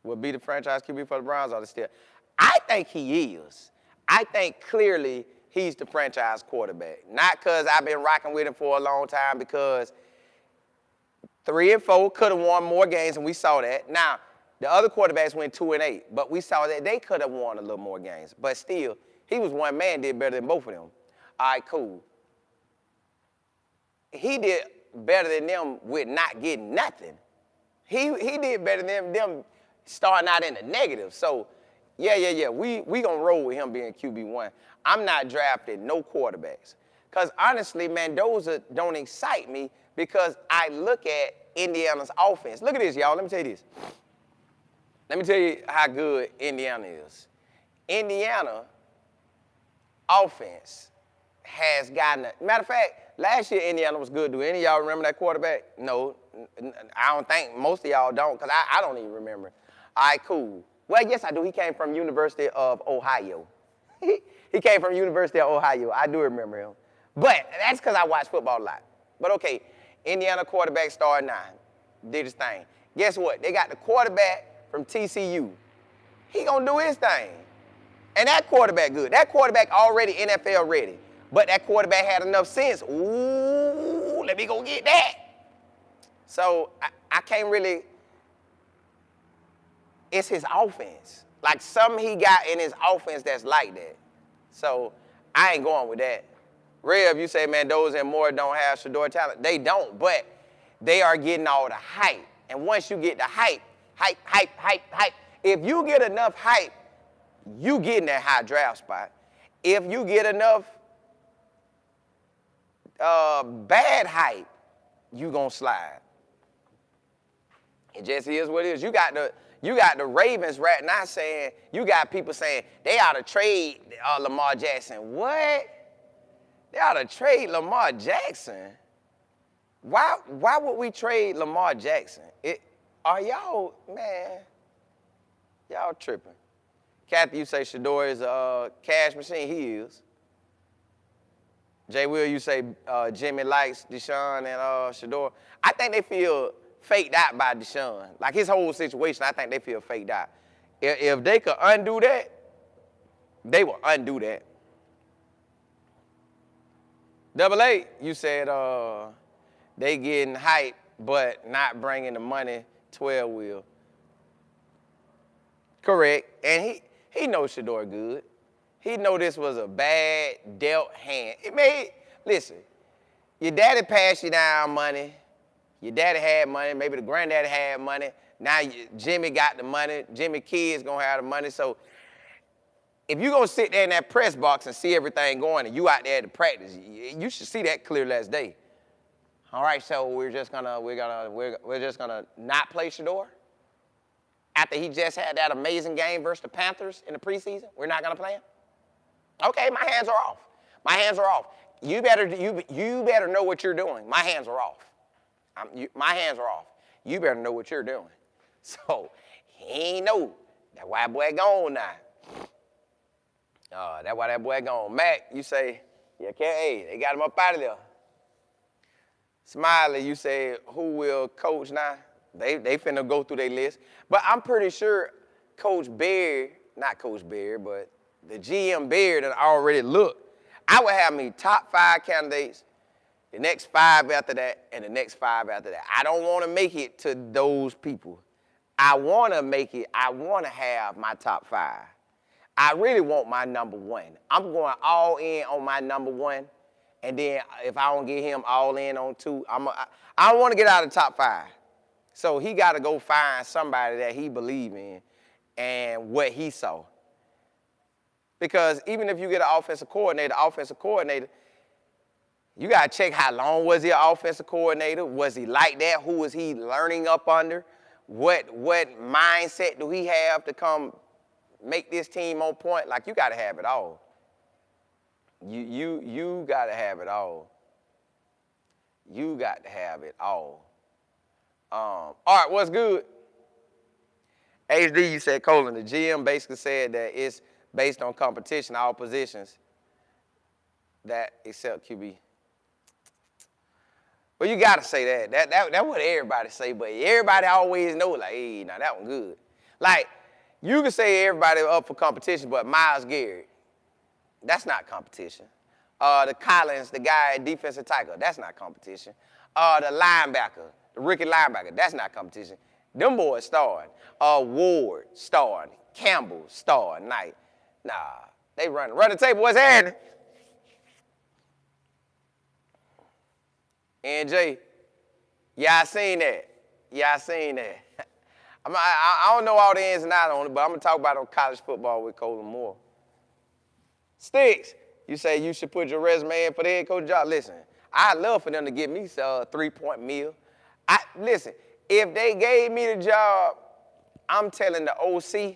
will be the franchise QB for the Browns or the Steelers? I think he is. I think clearly he's the franchise quarterback. Not because I've been rocking with him for a long time, because 3 and 4 could have won more games, and we saw that. Now, the other quarterbacks went 2 and 8, but we saw that they could have won a little more games. But still, he was one man, did better than both of them. All right, cool. He did better than them with not getting nothing. He did better than them starting out in the negative. So, yeah. We going to roll with him being QB1. I'm not drafting no quarterbacks. Because honestly, Mendoza don't excite me because I look at Indiana's offense. Look at this, y'all. Let me tell you this. Let me tell you how good Indiana is. Indiana offense has gotten – matter of fact, last year Indiana was good. Do any of y'all remember that quarterback? No. I don't think most of y'all don't, because I don't even remember. All right, cool. Well, yes, I do. He came from University of Ohio. He came from University of Ohio. I do remember him. But that's because I watch football a lot. But, okay, Indiana quarterback started 9. Did his thing. Guess what? They got the quarterback from TCU. He going to do his thing. And that quarterback good. That quarterback already NFL ready. But that quarterback had enough sense. Ooh, let me go get that. So I can't really, it's his offense. Like something he got in his offense that's like that. So I ain't going with that. Rev, you say Mendoza and Moore don't have Shadour talent. They don't, but they are getting all the hype. And once you get the hype, if you get enough hype, you get in that high draft spot. If you get enough bad hype, you gonna slide. It just is what it is. You got the Ravens right now saying, you got people saying they ought to trade Lamar Jackson. What? They ought to trade Lamar Jackson? Why would we trade Lamar Jackson? Are y'all, man, y'all tripping. Kathy, you say Shadour is a cash machine. He is. Jay Will, you say Jimmy likes Deshaun and Shadour. I think they feel faked out by Deshaun. Like his whole situation, I think they feel faked out. If they could undo that, they will undo that. Double A, you said they getting hype but not bringing the money. 12 will. Correct. And he knows Shadour good. He know this was a bad dealt hand. Listen, your daddy passed you down money. Your daddy had money. Maybe the granddaddy had money. Now Jimmy got the money. Jimmy kids going to have the money. So if you're going to sit there in that press box and see everything going and you out there to practice, you should see that clearly as day. All right, so we're just gonna not play Shadour after he just had that amazing game versus the Panthers in the preseason. We're not gonna play him. Okay, my hands are off. My hands are off. You better know what you're doing. My hands are off. My hands are off. You better know what you're doing. So he ain't know. That white boy gone now. That why that boy gone. Mac, you say, yeah, hey, they got him up out of there. Smiley, you say, who will coach now? They finna go through their list. But I'm pretty sure Coach Beard, not Coach Beard, but the GM Beard that already looked. I would have me top 5 candidates, the next 5 after that, and the next 5 after that. I don't want to make it to those people. I want to have my top 5. I really want my number 1. I'm going all in on my number 1. And then if I don't get him all in on 2, I don't want to get out of the top 5. So he got to go find somebody that he believe in and what he saw. Because even if you get an offensive coordinator, You got to check how long was he an offensive coordinator? Was he like that? Who was he learning up under? What mindset do he have to come make this team on point? Like, you got to have it all. You got to have it all. You got to have it all. All right, what's good? HD, you said, Colin, the GM basically said that it's based on competition, all positions, that except QB. Well, you got to say that. That's what everybody say, but everybody always know, like, hey, now that one good. Like, you can say everybody up for competition, but Myles Garrett, that's not competition. The Collins, the guy at defensive tackle, that's not competition. The linebacker, the rookie linebacker, that's not competition. Them boys starting. Ward starting. Campbell starting. Knight. Nah, they run the table. What's happening? NJ, yeah, I seen that. Yeah, I seen that. I don't know all the ins and outs on it, but I'm going to talk about it on college football with Colin Moore. Sticks, you say you should put your resume in for the head coach job. Listen, I'd love for them to give me a 3-point meal. Listen, if they gave me the job, I'm telling the OC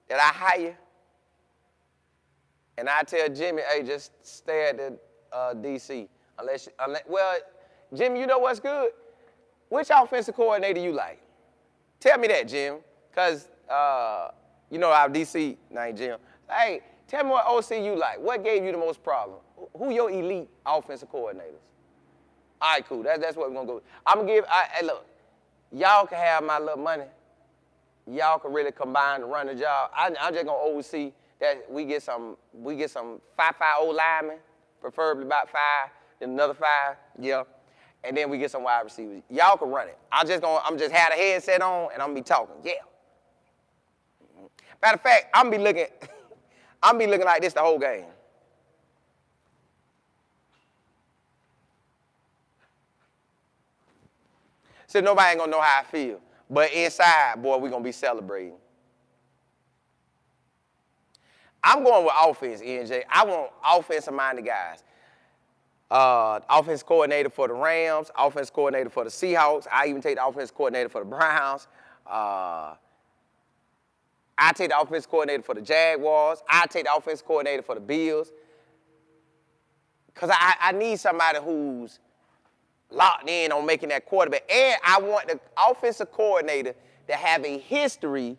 that I hire, and I tell Jimmy, hey, just stay at the D.C. Well, Jimmy, you know what's good? Which offensive coordinator you like? Tell me that, Jim, because you know our D.C. named Jim. Hey, tell me what OC you like. What gave you the most problem? Who your elite offensive coordinators? All right, cool. That's what we're going to go with. I'm going to give, hey, look, y'all can have my little money. Y'all can really combine to run the job. I'm just going to oversee that we get some 5'5" old linemen, preferably about 5, then another 5, yeah. And then we get some wide receivers. Y'all can run it. I'm just have the headset on and I'm gonna be talking. Yeah. Matter of fact, I'm be looking like this the whole game. So nobody ain't gonna know how I feel. But inside, boy, we gonna be celebrating. I'm going with offense, NJ. I want offensive-minded guys. Offense coordinator for the Rams, offense coordinator for the Seahawks. I even take the offense coordinator for the Browns. I take the offense coordinator for the Jaguars. I take the offense coordinator for the Bills. Because I need somebody who's locked in on making that quarterback. And I want the offensive coordinator to have a history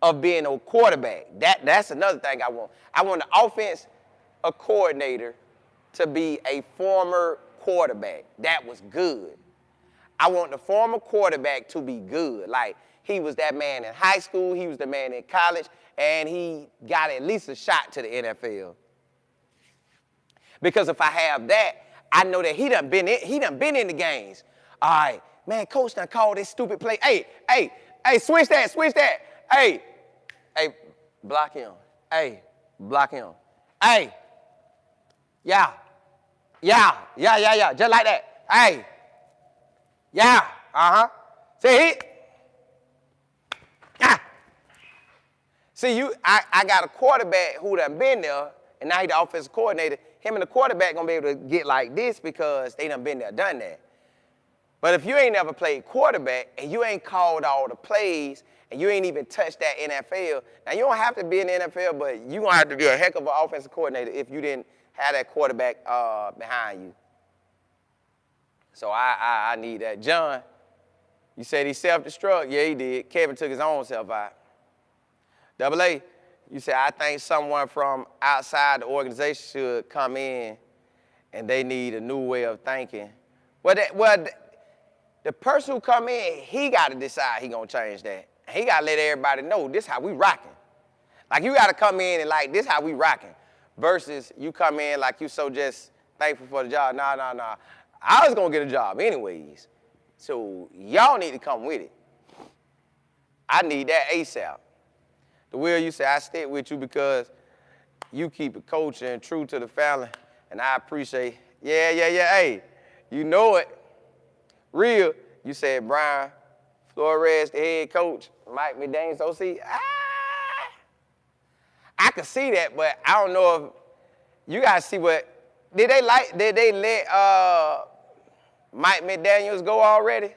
of being a quarterback. That's another thing I want. I want the offense coordinator to be a former quarterback that was good. I want the former quarterback to be good. Like, he was that man in high school, he was the man in college, and he got at least a shot to the NFL. Because if I have that, I know that he done been in the games. All right, man, coach done called this stupid play. Hey, switch that. Hey, block him. Hey, block him. Hey, yeah, just like that. Hey, yeah, See, See, I got a quarterback who done been there, and now he's the offensive coordinator. Him and the quarterback gonna be able to get like this because they done been there, done that. But if you ain't never played quarterback and you ain't called all the plays and you ain't even touched that NFL, now you don't have to be in the NFL, but you gonna have to be a heck of an offensive coordinator if you didn't have that quarterback behind you. So I need that. John, you said he self-destruct? Yeah, he did. Kevin took his own self out. Double A, you said, I think someone from outside the organization should come in and they need a new way of thinking. Well, the person who come in, he got to decide he going to change that. He got to let everybody know this how we rocking. Like, you got to come in and like, this how we rocking. Versus you come in like you so just thankful for the job. Nah. I was going to get a job anyways. So y'all need to come with it. I need that ASAP. The Will, you say, I stick with you because you keep it coaching true to the family, and I appreciate. Yeah. Hey, you know it. Real, you said Brian Flores, the head coach, Mike McDaniels, OC. I can see that, but I don't know if you got to see what Did they let Mike McDaniels go already?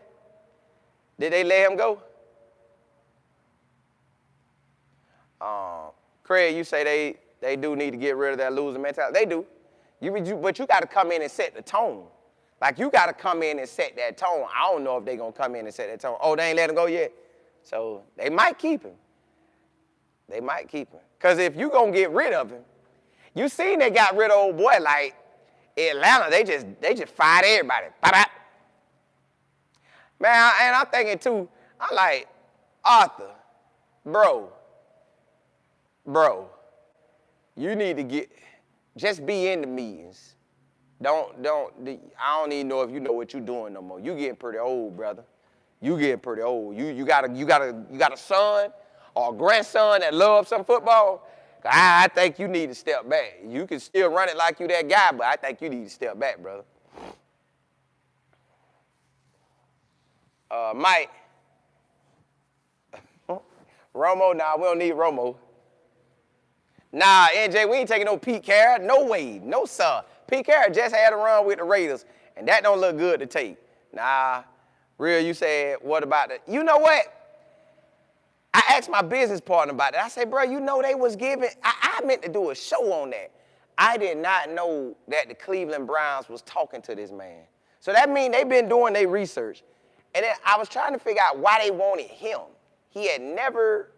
Did they let him go? Craig, you say they do need to get rid of that losing mentality. They do. But you got to come in and set the tone. Like, you got to come in and set that tone. I don't know if they're going to come in and set that tone. Oh, they ain't let him go yet? So they might keep him. They might keep him. Because if you going to get rid of him, you seen they got rid of old boy like Atlanta. They just fired everybody. Ba-ba. Man, and I'm thinking, too, I'm like, Arthur, bro, you need to just be in the meetings. I don't even know if you know what you're doing no more. You getting pretty old, brother. You getting pretty old. You got a son or a grandson that loves some football. I think you need to step back. You can still run it like you that guy, but I think you need to step back, brother. Mike. Romo, nah, we don't need Romo. Nah, NJ, we ain't taking no Pete Carroll. No way. No, sir. Pete Carroll just had a run with the Raiders, and that don't look good to take. Nah, real, you said, what about it? You know what? I asked my business partner about that. I said, bro, you know they was giving, I meant to do a show on that. I did not know that the Cleveland Browns was talking to this man. So that means they've been doing their research. And then I was trying to figure out why they wanted him. He had never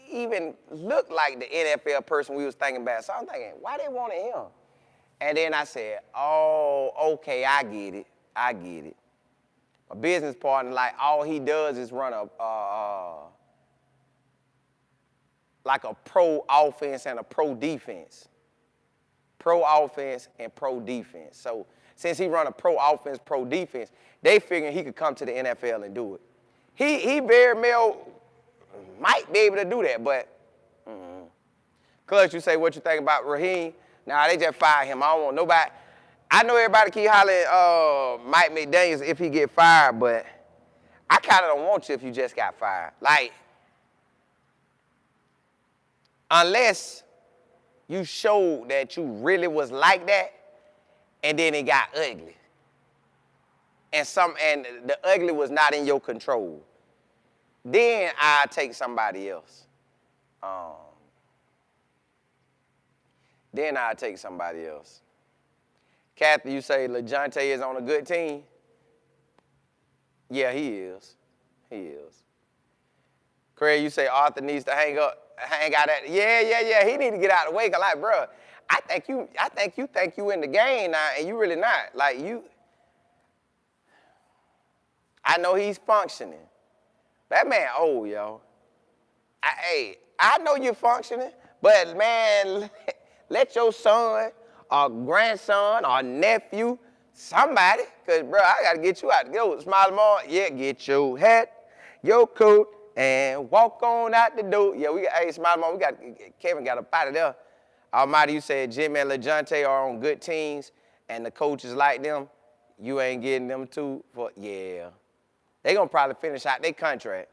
even looked like the NFL person we was thinking about. So I'm thinking, why they wanted him? And then I said, oh, okay, I get it. My business partner, like, all he does is run like a pro offense and a pro defense. Pro offense and pro defense. So since he run a pro offense, pro defense, they figured he could come to the NFL and do it. He very well might be able to do that, but Clutch, you say what you think about Raheem? Nah, they just fired him. I don't want nobody. I know everybody keep hollering Mike McDaniels if he get fired, but I kind of don't want you if you just got fired. Like, unless you showed that you really was like that, and then it got ugly. And the ugly was not in your control. Then I'll take somebody else. Kathy, you say LeJounte is on a good team? Yeah, he is. Craig, you say Arthur needs to hang out at. Yeah. He need to get out of the way. Cause like, bro, I think you in the game now, and you really not. Like you. I know he's functioning. That man old, yo. I know you're functioning, but man, let your son or grandson or nephew, somebody, because, bro, I got to get you out. Yo, Smiley Mall, yeah, get your hat, your coat, and walk on out the door. Yeah, Smiley Mall, Kevin got up out of there. Almighty, you said Jimmy and LeJounte are on good teams, and the coaches like them. You ain't getting them too? Yeah. They going to probably finish out their contract.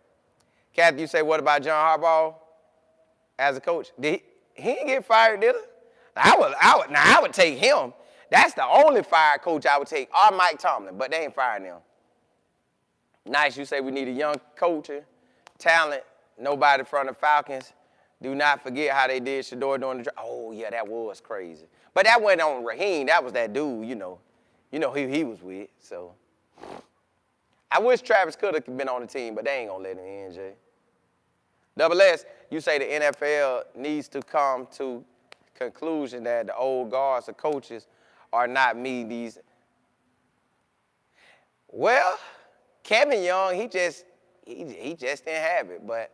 Kathy, you say, what about John Harbaugh as a coach? He didn't get fired, did he? I would take him. That's the only fired coach I would take, or Mike Tomlin, but they ain't firing him. Nice, you say we need a young coach, talent, nobody from the Falcons. Do not forget how they did Shadour during the draft. Oh, yeah, that was crazy. But that wasn't on Raheem. That was that dude, you know who he was with, so. I wish Travis could have been on the team, but they ain't going to let him in, Jay. Double S, you say the NFL needs to come to conclusion that the old guards or coaches are not meeting these. Well, Kevin Young, he just didn't have it, but.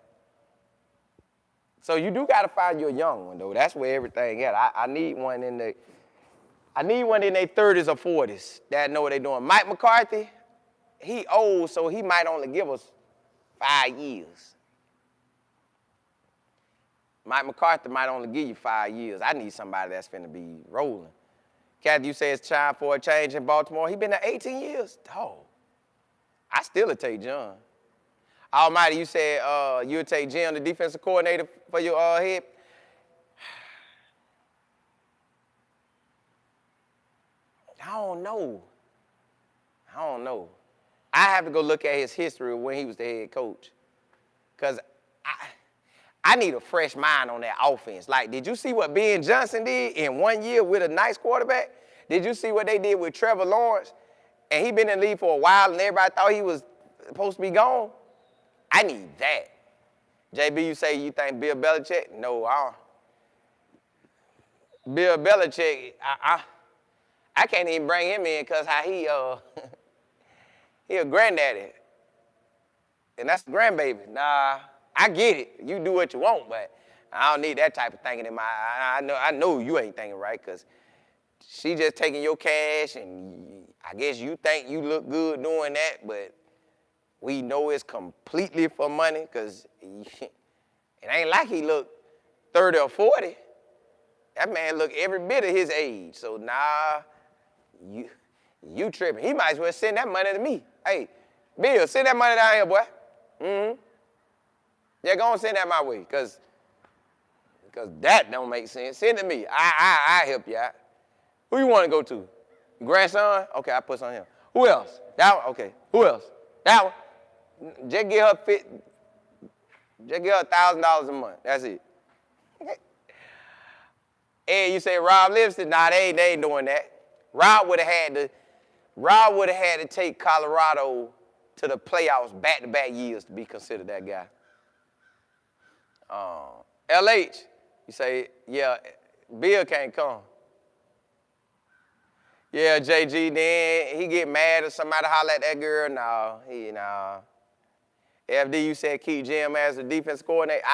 So you do got to find your young one, though. That's where everything at. I need one in their 30s or 40s that know what they're doing. Mike McCarthy, he old, so he might only give us 5 years. Mike McCarthy might only give you 5 years. I need somebody that's finna be rolling. Kathy, you say it's time for a change in Baltimore. He been there 18 years? Dog. I still would take John. Almighty, you said you would take Jim, the defensive coordinator, for your head. I don't know. I have to go look at his history when he was the head coach. Because I need a fresh mind on that offense. Like, did you see what Ben Johnson did in 1 year with a nice quarterback? Did you see what they did with Trevor Lawrence? And he been in the league for a while, and everybody thought he was supposed to be gone. I need that. JB, you say you think Bill Belichick? No, I don't. Bill Belichick, I can't even bring him in because how he a granddaddy. And that's the grandbaby. Nah, I get it. You do what you want, but I don't need that type of thinking in my. I know you ain't thinking right, because she just taking your cash, and I guess you think you look good doing that, but we know it's completely for money, because it ain't like he look 30 or 40. That man look every bit of his age. So nah, you tripping. He might as well send that money to me. Hey, Bill, send that money down here, boy. Yeah, go on, send that my way, because that don't make sense. Send it to me. I help you out. Who you want to go to? Your grandson? Okay, I put on him. Who else? That one? Okay. Who else? That one? Just get her $1,000 a month. That's it. And you say Rob Livingston? Nah, they ain't doing that. Rob would have had to take Colorado to the playoffs back-to-back years to be considered that guy. LH, you say, yeah, Bill can't come. Yeah, JG, then he get mad if somebody holler at that girl. No, no. FD, you said keep Jim as the defense coordinator.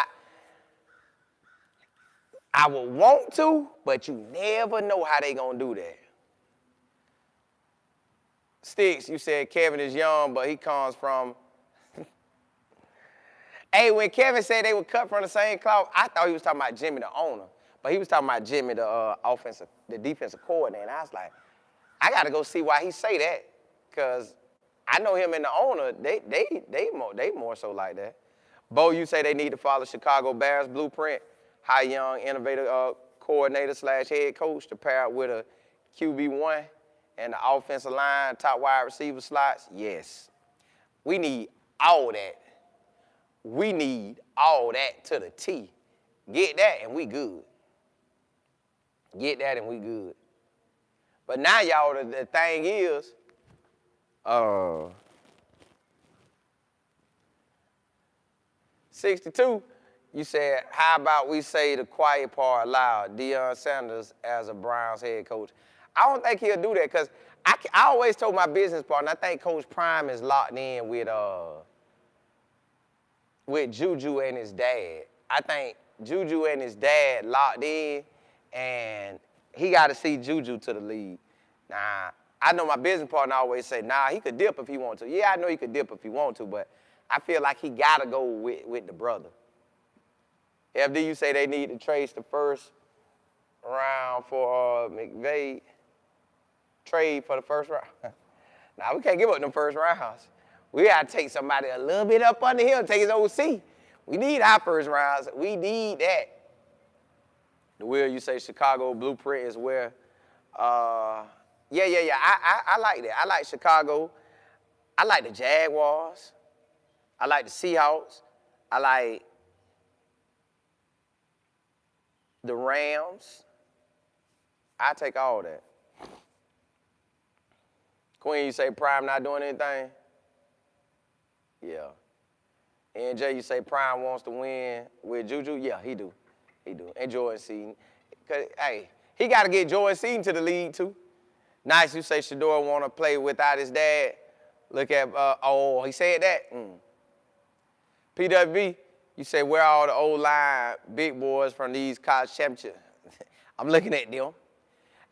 I would want to, but you never know how they gonna do that. Sticks, you said Kevin is young, but he comes from. Hey, when Kevin said they were cut from the same cloth, I thought he was talking about Jimmy the owner, but he was talking about Jimmy the defensive coordinator. And I was like, I got to go see why he say that, because I know him and the owner. They more so like that. Bo, you say they need to follow Chicago Bears blueprint, high young innovative coordinator / head coach to pair with a QB1 and the offensive line, top wide receiver slots. Yes, we need all that. We need all that to the T. Get that and we good. Get that and we good. But now, y'all, the thing is, 62, you said, how about we say the quiet part loud, Deion Sanders as a Browns head coach. I don't think he'll do that, because I always told my business partner, I think Coach Prime is locked in with Juju and his dad. I think Juju and his dad locked in, and he got to see Juju to the league. Nah, I know my business partner always say, nah, he could dip if he want to. Yeah, I know he could dip if he want to, but I feel like he got to go with the brother. FD, you say they need to trace the first round for McVay. Trade for the first round. Nah, we can't give up them first rounds. We got to take somebody a little bit up under him, take his OC. We need our first rounds. We need that. The Will, you say Chicago blueprint is where, yeah. I like that. I like Chicago. I like the Jaguars. I like the Seahawks. I like the Rams. I take all that. Queen, you say Prime not doing anything? Yeah. NJ, you say Prime wants to win with Juju? Yeah, he do. And Jordan Seaton. Hey, he got to get Jordan Seaton to the league, too. Nice, you say Shadour want to play without his dad. Look at, he said that? PWB, you say where are all the old line big boys from these college championships? I'm looking at them.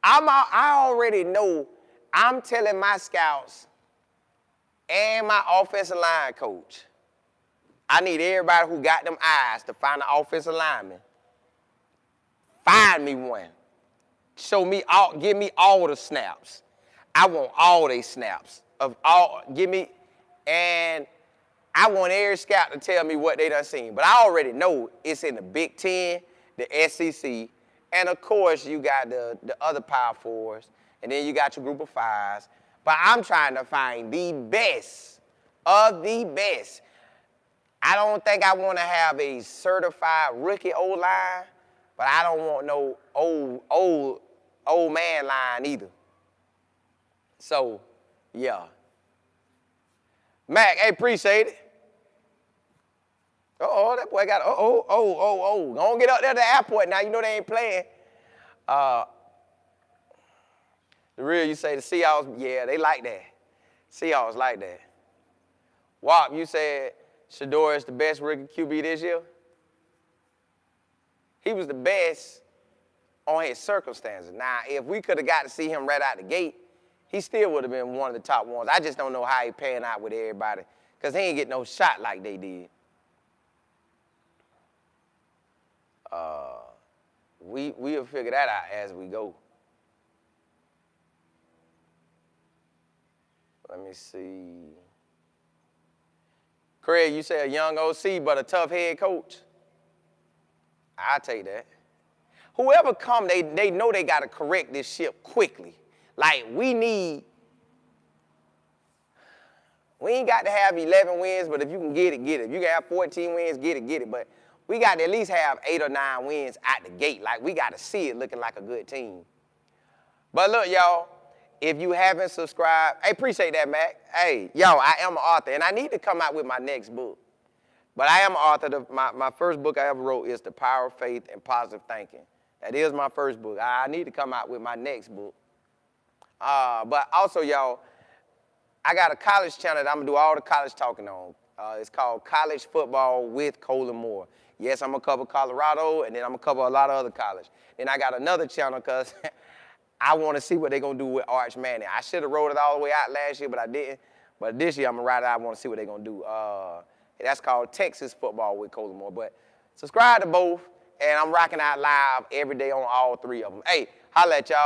I already know. I'm telling my scouts and my offensive line coach, I need everybody who got them eyes to find an offensive lineman. Find me one. Show me all, give me all the snaps. I want all they snaps of all, and I want every scout to tell me what they done seen. But I already know it's in the Big Ten, the SEC, and of course you got the other Power Fours. and then you got your group of fives. But I'm trying to find the best of the best. I don't think I want to have a certified rookie O-line, but I don't want no old man line either. So, yeah. Mac, hey, appreciate it. Uh-oh, that boy got, Gonna get up there to the airport now. You know they ain't playing. The real, you say the Seahawks, yeah, they like that. Seahawks like that. Wop, you said Shadour is the best rookie QB this year? He was the best on his circumstances. Now, if we could have got to see him right out the gate, he still would have been one of the top ones. I just don't know how he panned out with everybody because he ain't get no shot like they did. We'll figure that out as we go. Let me see. Craig, you say a young OC but a tough head coach. I'll take that. Whoever come, they know they got to correct this ship quickly. Like, we ain't got to have 11 wins, but if you can get it, get it. If you can have 14 wins, get it, get it. But we got to at least have 8 or 9 wins out the gate. Like, we got to see it looking like a good team. But look, y'all, if you haven't subscribed, I appreciate that, Mac. Hey, y'all, I am an author, and I need to come out with my next book. But I am an author. My first book I ever wrote is The Power of Faith and Positive Thinking. That is my first book. I need to come out with my next book. But also, y'all, I got a college channel that I'm going to do all the college talking on. It's called College Football with Colin Moore. Yes, I'm going to cover Colorado, and then I'm going to cover a lot of other college. Then I got another channel because I want to see what they're going to do with Arch Manning. I should have wrote it all the way out last year, but I didn't. But this year, I'm going to write it out. I want to see what they're going to do. That's called Texas Football with Colin Moore. But subscribe to both, and I'm rocking out live every day on all 3 of them. Hey, holla at y'all.